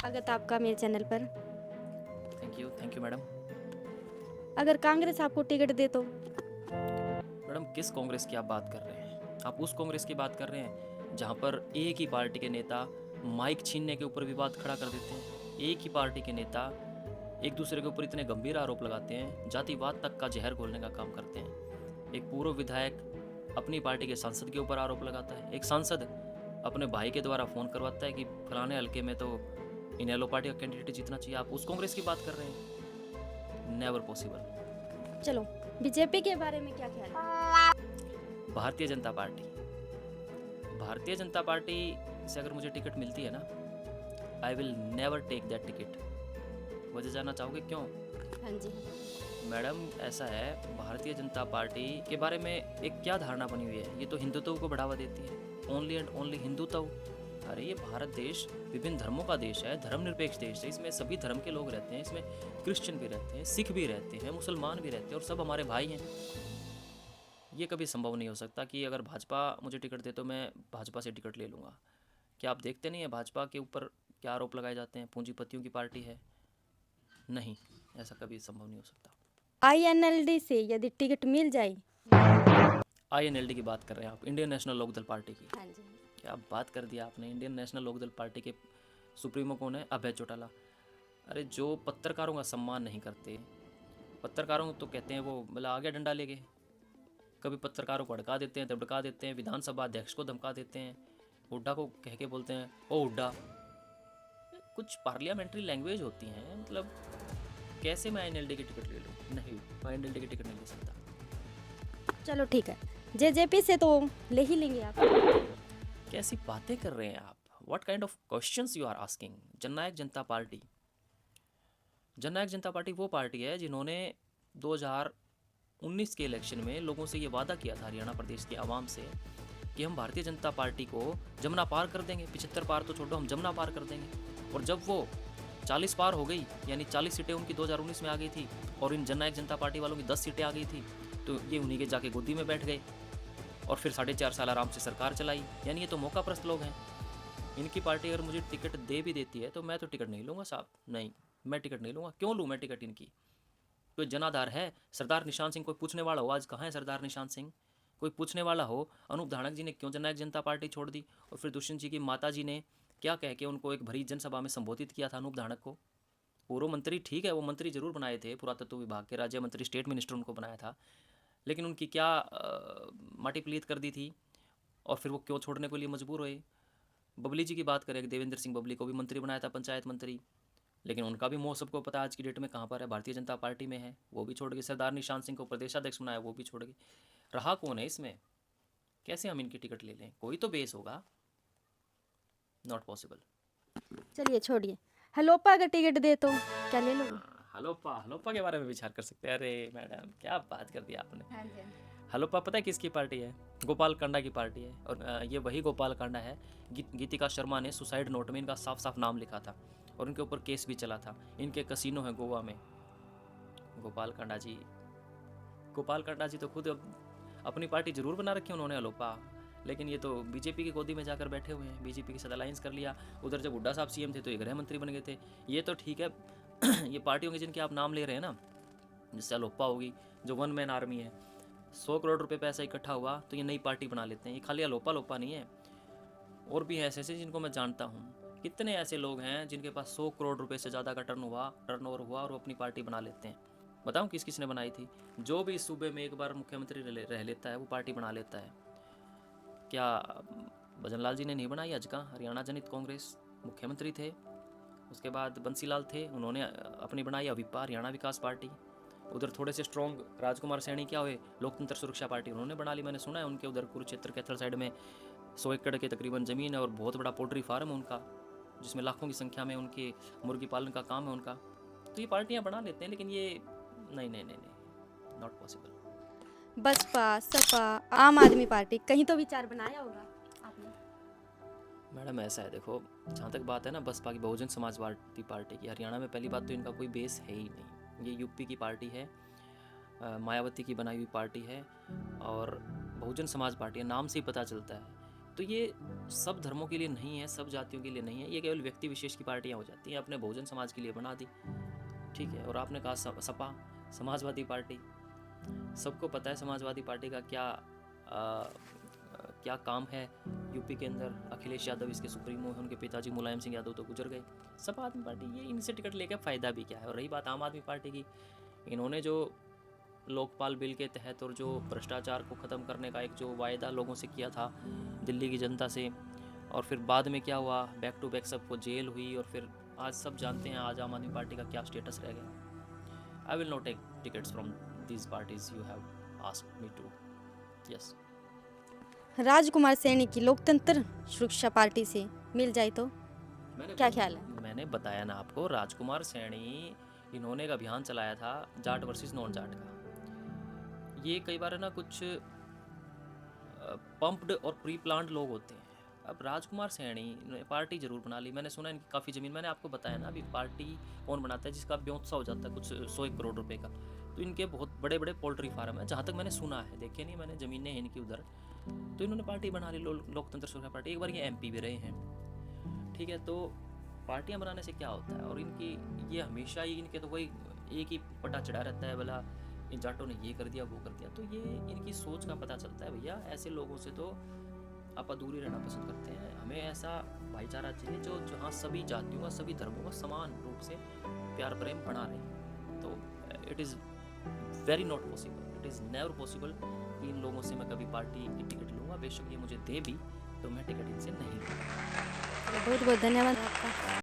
स्वागत है आपका मेरे चैनल पर। Thank you madam. अगर कांग्रेस आपको टिकट दे तो? मैडम किस कांग्रेस की आप बात कर रहे हैं? आप उस कांग्रेस की बात कर रहे हैं जहां पर एक ही पार्टी के नेता माइक छीनने के ऊपर विवाद खड़ा कर देते हैं। एक ही पार्टी के नेता एक दूसरे के ऊपर इतने गंभीर आरोप लगाते हैं, जातिवाद तक का जहर घोलने का काम करते हैं। एक पूर्व विधायक अपनी पार्टी के सांसद के ऊपर आरोप लगाता है, एक सांसद अपने भाई के द्वारा फ़ोन करवाता है कि फलाने हल्के में तो इनेलो पार्टी का कैंडिडेट जीतना चाहिए। आप उस कांग्रेस की बात कर रहे हैं? Never possible. चलो, बीजेपी के बारे में क्या ख्याल है? भारतीय जनता पार्टी, भारतीय जनता पार्टी से अगर मुझे टिकट मिलती है ना, I will never take that ticket. वजह जानना चाहोगे क्यों? हाँ जी। मैडम ऐसा है, भारतीय जनता पार्टी के बारे में एक क्या धारणा बनी हुई है, ये तो हिंदुत्व को बढ़ावा देती है। Only and only Hindutva. अरे ये भारत देश विभिन्न धर्मों का देश है, धर्मनिरपेक्ष देश है। इसमें सभी धर्म के लोग रहते हैं, इसमें क्रिश्चियन भी रहते हैं, सिख भी रहते हैं, मुसलमान भी रहते हैं, और सब हमारे भाई हैं। ये कभी संभव नहीं हो सकता कि अगर भाजपा मुझे टिकट दे तो मैं भाजपा से टिकट ले लूँगा। क्या आप देखते नहीं है भाजपा के ऊपर क्या आरोप लगाए जाते हैं? पूंजीपतियों की पार्टी है। नहीं, ऐसा कभी संभव नहीं हो सकता। INLD से यदि टिकट मिल जाए? INLD की बात कर रहे हैं आप, इंडियन नेशनल लोकदल पार्टी की? हाँ जी। क्या बात कर दिया आपने। इंडियन नेशनल लोकदल पार्टी के सुप्रीमो कौन है? अभय चौटाला। अरे जो पत्रकारों का सम्मान नहीं करते, पत्रकारों को तो कहते हैं वो मतलब आ गया डंडा लेके। कभी पत्रकारों को अड़का देते हैं, दबड़का देते हैं, विधानसभा अध्यक्ष को धमका देते हैं, हुड्डा को कह के बोलते हैं ओ हुड्डा। कुछ पार्लियामेंट्री लैंग्वेज होती हैं, मतलब कैसे मैं INLD की टिकट ले लूँ? नहीं, मैं INLD की टिकट नहीं ले सकता। चलो ठीक है, JJP से तो ले ही लेंगे आप। कैसी बातें कर रहे हैं आप? What kind of questions you are asking? Jannayak Janta Party, Jannayak Janta party वो पार्टी है जिन्होंने 2019 के इलेक्शन में लोगों से ये वादा किया था, हरियाणा प्रदेश की आवाम से, कि हम भारतीय जनता पार्टी को जमुना पार कर देंगे। 75 पार तो छोड़ो, हम जमुना पार कर देंगे। और जब वो 40 पार हो गई, यानी 40 सीटें उनकी 2019 में आ गई थी, और इन जननायक जनता पार्टी वालों की 10 सीटें आ गई थी, तो ये उन्हीं के जाके गोदी में बैठ गए और फिर 4.5 साल आराम से सरकार चलाई। यानी ये तो मौकाप्रस्त लोग हैं। इनकी पार्टी अगर मुझे टिकट दे भी देती है तो मैं तो टिकट नहीं लूँगा साहब। नहीं, मैं टिकट नहीं लूँगा। क्यों लूँ मैं टिकट इनकी? कोई जनाधार है? सरदार निशान सिंह कोई पूछने वाला हो आज कहाँ है सरदार निशान सिंह? कोई पूछने वाला हो अनूप धानक जी ने क्यों जननायक जनता पार्टी छोड़ दी? और फिर दुष्यंत जी की माता जी ने क्या कह के उनको एक भरी जनसभा में संबोधित किया था अनूप धानक को? पूर्व मंत्री ठीक है, वो मंत्री जरूर बनाए थे, पुरातत्व विभाग के राज्य मंत्री, स्टेट मिनिस्टर उनको बनाया था, लेकिन उनकी क्या माटी पलीत कर दी थी, और फिर वो क्यों छोड़ने के लिए मजबूर हुए? बबली जी की बात करें, देवेंद्र सिंह बबली को भी मंत्री बनाया था, पंचायत मंत्री, लेकिन उनका भी मोह सबको पता है आज की डेट में कहाँ पर है, भारतीय जनता पार्टी में है, वो भी छोड़ गए। सरदार निशान सिंह को प्रदेशाध्यक्ष बनाया, वो भी छोड़ गए। रहा कौन है इसमें? कैसे हम इनकी टिकट ले लें? कोई तो बेस होगा। Not possible. चलिए छोड़िए, हलोपा अगर टिकट दे तो क्या ले लोगे? हलोपा, हलोपा के बारे में विचार कर सकते हैं। अरे मैडम क्या बात कर दी आपने। हाँ जी। हलोपा पता है किसकी पार्टी है? गोपाल कांडा की पार्टी है। और ये वही गोपाल कांडा है, गीतिका शर्मा ने सुसाइड नोट में इनका साफ साफ नाम लिखा था, और इनके ऊपर केस भी चला था। इनके कसिनो है गोवा में। गोपाल कांडा जी, गोपाल कांडा जी तो खुद अपनी पार्टी जरूर बना रखी है उन्होंने, अलोपा, लेकिन ये तो बीजेपी की गोदी में जाकर बैठे हुए हैं। बीजेपी के साथ अलायंस कर लिया। उधर जब हुड्डा साहब CM थे तो ये गृह मंत्री बन गए थे। ये तो ठीक है। ये पार्टियों के जिनके आप नाम ले रहे हैं ना, जैसे अलोपा होगी जो वन मैन आर्मी है, 100 करोड़ रुपए पैसा इकट्ठा हुआ तो ये नई पार्टी बना लेते हैं। ये खाली अलोपा लोपा नहीं है, और भी ऐसे ऐसे जिनको मैं जानता हूँ। कितने ऐसे लोग हैं जिनके पास 100 करोड़ रुपए से ज़्यादा का टर्नओवर हुआ और वो अपनी पार्टी बना लेते हैं। बताऊँ किस किस ने बनाई थी? जो भी इस सूबे में एक बार मुख्यमंत्री रह लेता है वो पार्टी बना लेता है। क्या भजन लाल जी ने नहीं बनाई? आज का हरियाणा जनहित कांग्रेस मुख्यमंत्री थे, उसके बाद बंसीलाल थे, उन्होंने अपनी बनाई अविपा, हरियाणा विकास पार्टी। उधर थोड़े से स्ट्रॉन्ग राजकुमार सैनी क्या हुए, लोकतंत्र सुरक्षा पार्टी, उन्होंने बना ली। मैंने सुना है उनके उधर कुरुक्षेत्र कैथल साइड में 100 एकड़ के तकरीबन ज़मीन है, और बहुत बड़ा पोल्ट्री फार्म है उनका, जिसमें लाखों की संख्या में उनके मुर्गी पालन का काम है उनका। तो ये पार्टियाँ बना लेते हैं, लेकिन ये नहीं नहीं नहीं नहीं, नॉट पॉसिबल। बसपा, सपा, आम आदमी पार्टी, कहीं तो विचार बनाया होगा आपने? मैडम ऐसा है, देखो, जहाँ तक बात है ना बसपा की, बहुजन समाजवादी पार्टी की, हरियाणा में पहली बात तो इनका कोई बेस है ही नहीं। ये यूपी की पार्टी है, मायावती की बनाई हुई पार्टी है, और बहुजन समाज पार्टी है, नाम से ही पता चलता है तो ये सब धर्मों के लिए नहीं है, सब जातियों के लिए नहीं है, ये केवल व्यक्ति विशेष की पार्टियां हो जाती हैं। आपने बहुजन समाज के लिए बना दी, ठीक है। और आपने कहा सपा, समाजवादी पार्टी, सबको पता है समाजवादी पार्टी का क्या काम है यूपी के अंदर। अखिलेश यादव इसके सुप्रीमो हैं, उनके पिताजी मुलायम सिंह यादव तो गुजर गए। सपा आदमी पार्टी, ये इनसे टिकट लेकर फ़ायदा भी क्या है। और रही बात आम आदमी पार्टी की, इन्होंने जो लोकपाल बिल के तहत और जो भ्रष्टाचार को ख़त्म करने का एक जो वायदा लोगों से किया था दिल्ली की जनता से, और फिर बाद में क्या हुआ, बैक टू बैक सबको जेल हुई, और फिर आज सब जानते हैं आज आम आदमी पार्टी का क्या स्टेटस रह गया। I will not take tickets from these parties you have asked me to. Yes. Rajkumar Saini की लोकतंत्र सुरक्षा पार्टी से मिल जाए तो क्या ख्याल है? मैंने बताया ना आपको, राजकुमार सैनी इन्होंने एक अभियान चलाया था जाट वर्सेस नॉन जाट का। ये कई बार है ना कुछ पंप्ड और प्री प्लान्ड लोग होते हैं। अब राजकुमार सैनी ने पार्टी जरूर बना ली, मैंने सुना इनकी काफ़ी ज़मीन, मैंने आपको बताया ना अभी पार्टी कौन बनाता है जिसका ब्योंत हो जाता है कुछ 100-1 करोड़ रुपए का। तो इनके बहुत बड़े बड़े पोल्ट्री फार्म है, जहाँ तक मैंने सुना है, देखे नहीं मैंने, ज़मीनें हैं इनकी उधर। तो इन्होंने पार्टी बना ली, लोकतंत्र सुरक्षा पार्टी। एक बार ये MP भी रहे हैं, ठीक है। तो पार्टियां बनाने से क्या होता है, और इनकी ये हमेशा ही इनके तो वही एक ही पटा चढ़ा रहता है, भला इन जाटों ने ये कर दिया वो कर दिया। तो ये इनकी सोच का पता चलता है भैया, ऐसे लोगों से तो आप दूरी रहना पसंद करते हैं। हमें ऐसा भाईचारा चाहिए जो जहाँ सभी जातियों का, सभी धर्मों का समान रूप से प्यार प्रेम बना रहे। तो it is very not possible, it is never possible कि इन लोगों से मैं कभी पार्टी की टिकट लूँगा। बेशक ये मुझे दे भी तो मैं टिकट इनसे नहीं लूँगा। बहुत बहुत धन्यवाद आपका।